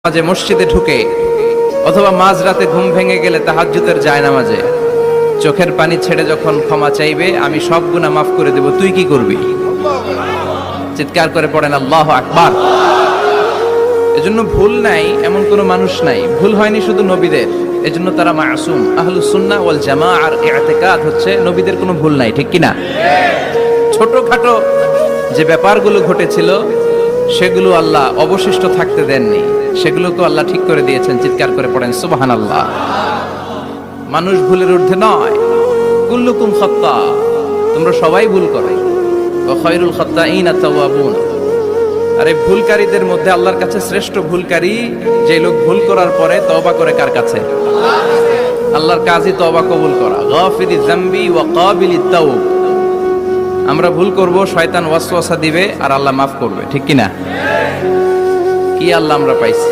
মাঝে মসজিদে ঢুকে অথবা মাঝরাতে ঘুম ভেঙে গেলে তাহাজ্জুদের জায়নামাজে চোখের পানি ছেড়ে যখন ক্ষমা চাইবে, আমি সব গুনাহ মাফ করে দেব, তুই কি করবি? চিৎকার করে পড়েন আল্লাহু আকবার। এজন্য ভুল নাই এমন কোনো মানুষ নাই, ভুল হয়নি শুধু নবীদের, এজন্য তারা মাসুম। আহলুস সুন্নাহ ওয়াল জামাআর ইতিকাদ হচ্ছে নবীদের কোনো ভুল নাই, ঠিক কি না? ছোটখাটো যে ব্যাপারগুলো ঘটেছিল সেগুলো আল্লাহ অবশিষ্ট থাকতে দেননি, সেগুলোকে আল্লাহ ঠিক করে দিয়েছেন। চিৎকার করে পড়েন সুবহানাল্লাহ। মানুষ ভুলের ঊর্ধ্বে নয়। কুল্লুকুম খাত্তা, তোমরা সবাই ভুল করো। ওয়া খায়রুল খাত্তাইনা তাওয়াবুন, আরে ভুলকারীদের মধ্যে আল্লাহর কাছে শ্রেষ্ঠ ভুলকারী যে লোক ভুল করার পরে তওবা করে। কার কাছে? আল্লাহর কাজই তওবা কবুল করা। গাফিরিয যামবি ওয়া কাবিলিত তাওব। আমরা ভুল করব, শয়তান ওয়াসওয়াসা দিবে আর আল্লাহ মাফ করবে, ঠিক কি না? কি আল্লাহ আমরা পাইছি।